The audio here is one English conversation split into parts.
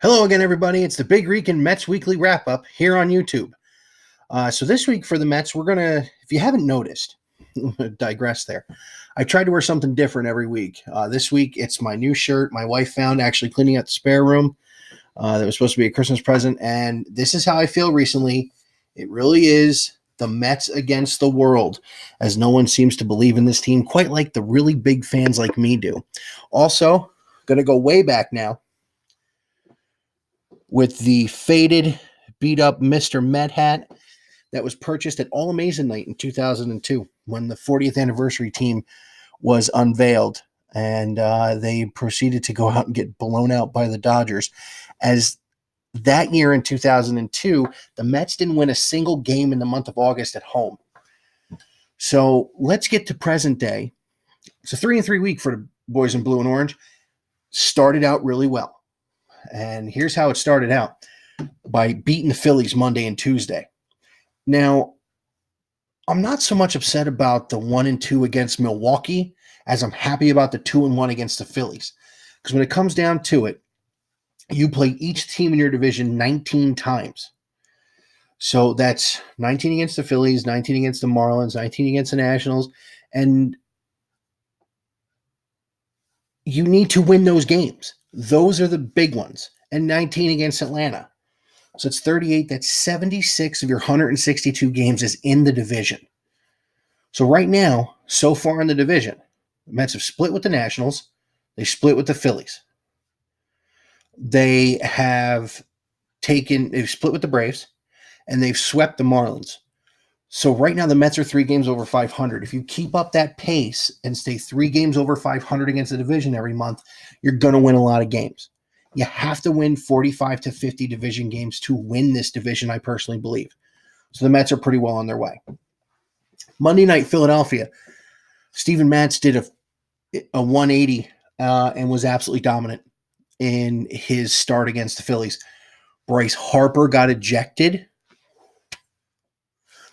Hello again, everybody. It's the Big Rican Mets Weekly Wrap Up here on YouTube. So this week for the Mets, we're gonna, if you haven't noticed, digress there. I tried to wear something different every week. This week, it's my new shirt. My wife found actually cleaning out the spare room. That was supposed to be a Christmas present, and this is how I feel recently. It really is the Mets against the world, as no one seems to believe in this team quite like the really big fans like me do. Also, gonna go way back now with the faded, beat up Mr. Met hat that was purchased at All Amazing Night in 2002 when the 40th anniversary team was unveiled. And they proceeded to go out and get blown out by the Dodgers. As that year in 2002, the Mets didn't win a single game in the month of August at home. So let's get to present day. It's a 3-3 week for the boys in blue and orange. Started out really well. And here's how it started out: by beating the Phillies Monday and Tuesday. Now, I'm not so much upset about the 1-2 against Milwaukee as I'm happy about the 2-1 against the Phillies. Because when it comes down to it, you play each team in your division 19 times. So that's 19 against the Phillies, 19 against the Marlins, 19 against the Nationals, and you need to win those games. Those are the big ones. And 19 against Atlanta. So it's 38. That's 76 of your 162 games is in the division. So right now, so far in the division, the Mets have split with the Nationals. They split with the Phillies. They've split with the Braves, and they've swept the Marlins. So right now, the Mets are 3 games over 500. If you keep up that pace and stay 3 games over 500 against the division every month, you're going to win a lot of games. You have to win 45 to 50 division games to win this division, I personally believe. So the Mets are pretty well on their way. Monday night, Philadelphia. Steven Matz did a 180 and was absolutely dominant in his start against the Phillies. Bryce Harper got ejected.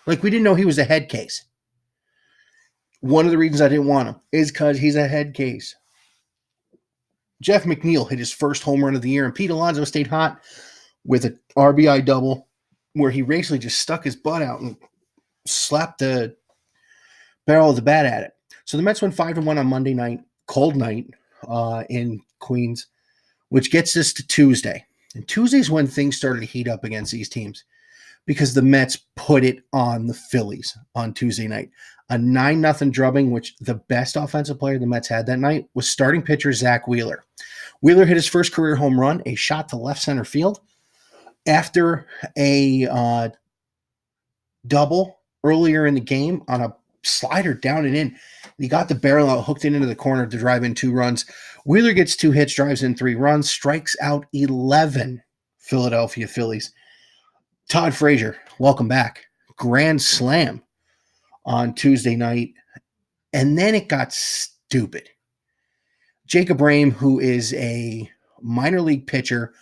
Like, we didn't know he was a head case. One of the reasons I didn't want him is because he's a head case. Jeff McNeil hit his first home run of the year, and Pete Alonso stayed hot with an RBI double where he basically just stuck his butt out and slapped the barrel of the bat at it. So the Mets went 5-1 on Monday night, cold night in Queens, which gets us to Tuesday. And Tuesday's when things started to heat up against these teams because the Mets put it on the Phillies on Tuesday night. A 9-0 drubbing, which the best offensive player the Mets had that night was starting pitcher Zach Wheeler. Wheeler hit his first career home run, a shot to left center field, after a double earlier in the game on a slider down and in. He got the barrel out, hooked it into the corner to drive in 2 runs. Wheeler gets 2 hits, drives in 3 runs, strikes out 11 Philadelphia Phillies. Todd Frazier, welcome back. Grand slam on Tuesday night. And then it got stupid. Jacob Rhame, who is a minor league pitcher,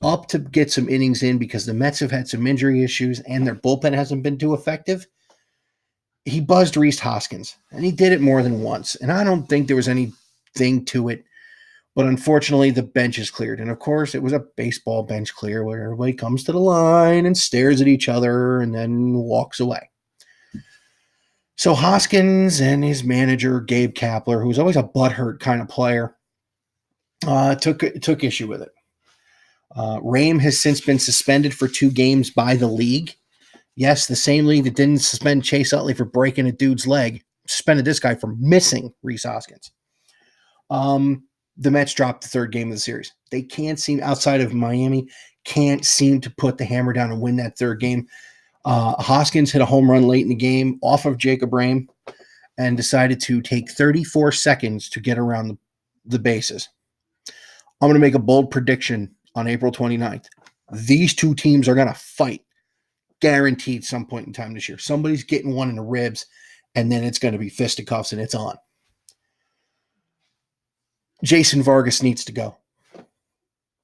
up to get some innings in because the Mets have had some injury issues and their bullpen hasn't been too effective. He buzzed Rhys Hoskins, and he did it more than once. And I don't think there was anything to it. But unfortunately, the bench is cleared. And of course, it was a baseball bench clear where everybody comes to the line and stares at each other and then walks away. So Hoskins and his manager, Gabe Kapler, who's always a butthurt kind of player, took issue with it. Rhame has since been suspended for 2 games by the league. Yes, the same league that didn't suspend Chase Utley for breaking a dude's leg suspended this guy for missing Rhys Hoskins. The Mets dropped the 3rd game of the series. They can't seem, outside of Miami, can't seem to put the hammer down and win that 3rd game. Hoskins hit a home run late in the game off of Jacob Rhame and decided to take 34 seconds to get around the bases. I'm going to make a bold prediction on April 29th. These 2 teams are going to fight, guaranteed, some point in time this year. Somebody's getting one in the ribs, and then it's going to be fisticuffs, and it's on. Jason Vargas needs to go.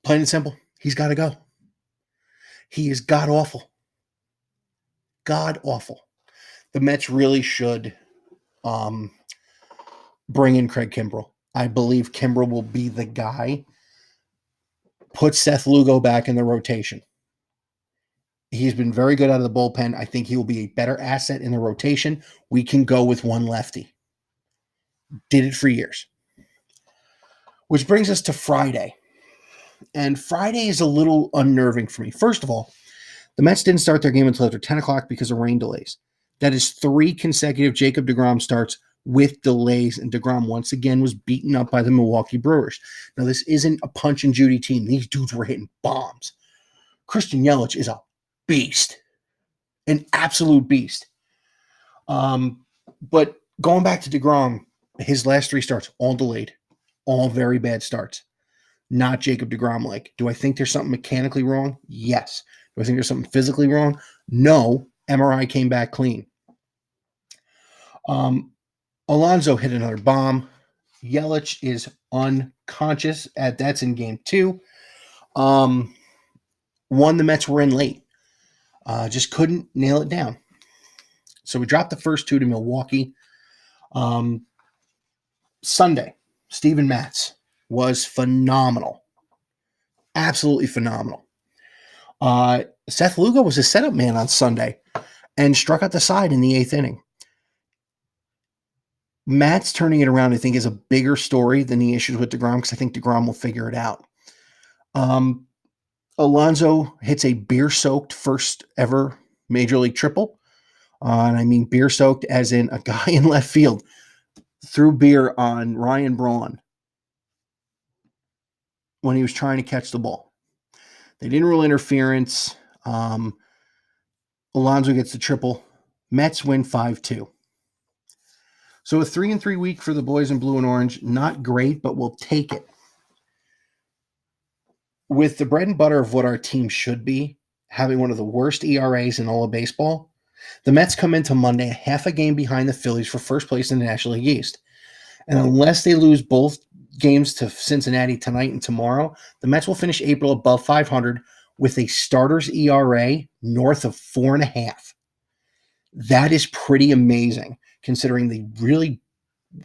Plain and simple, he's got to go. He is god-awful. God-awful. The Mets really should bring in Craig Kimbrell. I believe Kimbrell will be the guy Put Seth Lugo back in the rotation. He's been very good out of the bullpen. I think he will be a better asset in the rotation. We can go with one lefty. Did it for years. Which brings us to Friday. And Friday is a little unnerving for me. First of all, the Mets didn't start their game until after 10 o'clock because of rain delays. That is 3 consecutive Jacob deGrom starts with delays, and deGrom once again was beaten up by the Milwaukee Brewers. Now, this isn't a punch and Judy team. These dudes were hitting bombs. Christian Yelich is a beast, an absolute beast. But going back to deGrom, his last 3 starts, all delayed, all very bad starts. Not Jacob deGrom-like. Do I think there's something mechanically wrong? Yes. Do I think there's something physically wrong? No. MRI came back clean. Alonso hit another bomb. Yelich is unconscious. That's in game 2. One, the Mets were in late. Just couldn't nail it down. So we dropped the first 2 to Milwaukee. Sunday, Steven Matz was phenomenal. Absolutely phenomenal. Seth Lugo was a setup man on Sunday and struck out the side in the 8th inning. Matt's turning it around, I think, is a bigger story than the issues with deGrom, because I think deGrom will figure it out. Alonso hits a beer-soaked first ever Major League triple. And I mean beer-soaked as in a guy in left field threw beer on Ryan Braun when he was trying to catch the ball. They didn't rule interference. Alonso gets the triple. Mets win 5-2. So a 3-3 week for the boys in blue and orange. Not great, but we'll take it. With the bread and butter of what our team should be, having one of the worst ERAs in all of baseball, the Mets come into Monday half a game behind the Phillies for first place in the National League East. And unless they lose both games to Cincinnati tonight and tomorrow, the Mets will finish April above 500 with a starter's ERA north of 4.5. That is pretty amazing, considering the really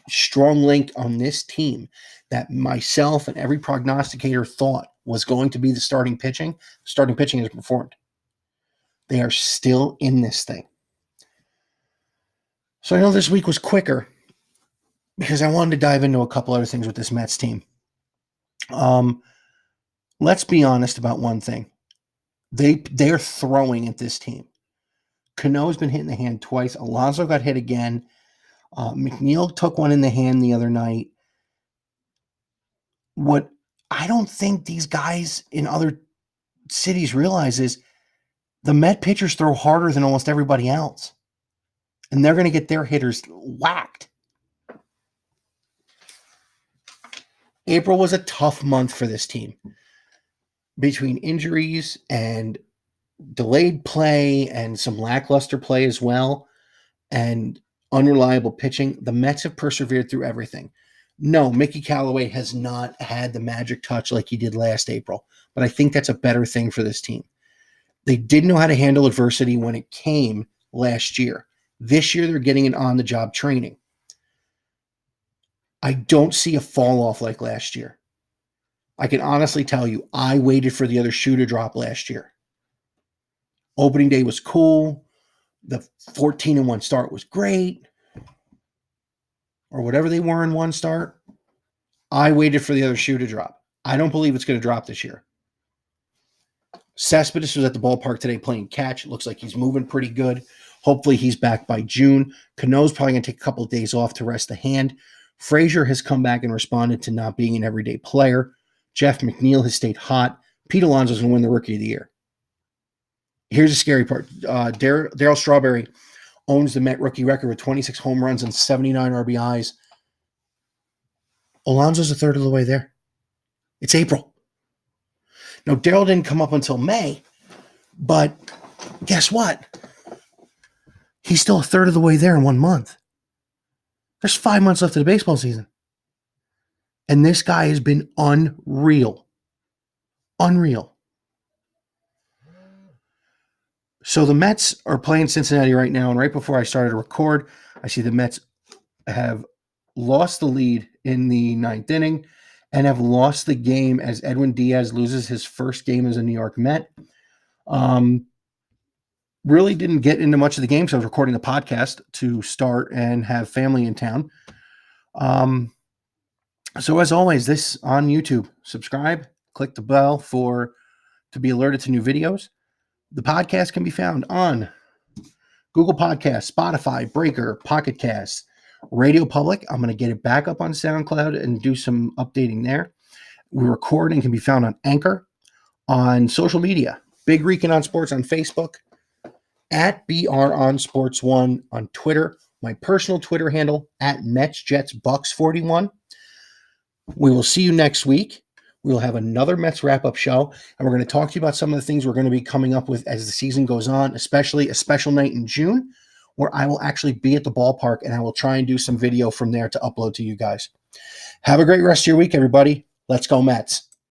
strong link on this team that myself and every prognosticator thought was going to be the starting pitching. Starting pitching has performed. They are still in this thing. So I know this week was quicker because I wanted to dive into a couple other things with this Mets team. Let's be honest about one thing. They're throwing at this team. Cano's been hit in the hand twice. Alonso got hit again. McNeil took one in the hand the other night. What I don't think these guys in other cities realize is the Met pitchers throw harder than almost everybody else. And they're going to get their hitters whacked. April was a tough month for this team. Between injuries and delayed play and some lackluster play as well, and unreliable pitching, the Mets have persevered through everything. No, Mickey Callaway has not had the magic touch like he did last April, but I think that's a better thing for this team. They didn't know how to handle adversity when it came last year. This year, they're getting an on-the-job training. I don't see a fall off like last year. I can honestly tell you, I waited for the other shoe to drop last year. Opening day was cool. The 14-1 start was great. Or whatever they were in one start. I waited for the other shoe to drop. I don't believe it's going to drop this year. Cespedes was at the ballpark today playing catch. It looks like he's moving pretty good. Hopefully he's back by June. Cano's probably going to take a couple of days off to rest the hand. Frazier has come back and responded to not being an everyday player. Jeff McNeil has stayed hot. Pete Alonso's going to win the Rookie of the Year. Here's the scary part. Darryl Strawberry owns the Met rookie record with 26 home runs and 79 RBIs. Alonso's a third of the way there. It's April. Now, Darryl didn't come up until May, but guess what? He's still a third of the way there in 1 month. There's 5 months left of the baseball season. And this guy has been unreal. Unreal. So the Mets are playing Cincinnati right now, and right before I started to record, I see the Mets have lost the lead in the 9th inning, and have lost the game as Edwin Diaz loses his first game as a New York Met. Really didn't get into much of the game, so I was recording the podcast to start and have family in town. So as always, this on YouTube. Subscribe, click the bell to be alerted to new videos. The podcast can be found on Google Podcasts, Spotify, Breaker, Pocket Casts, Radio Public. I'm going to get it back up on SoundCloud and do some updating there. We record and can be found on Anchor, on social media, Big Recon on Sports on Facebook, at BR on Sports 1 on Twitter, my personal Twitter handle at MetsJetsBucks41. We will see you next week. We will have another Mets wrap-up show, and we're going to talk to you about some of the things we're going to be coming up with as the season goes on, especially a special night in June where I will actually be at the ballpark, and I will try and do some video from there to upload to you guys. Have a great rest of your week, everybody. Let's go Mets.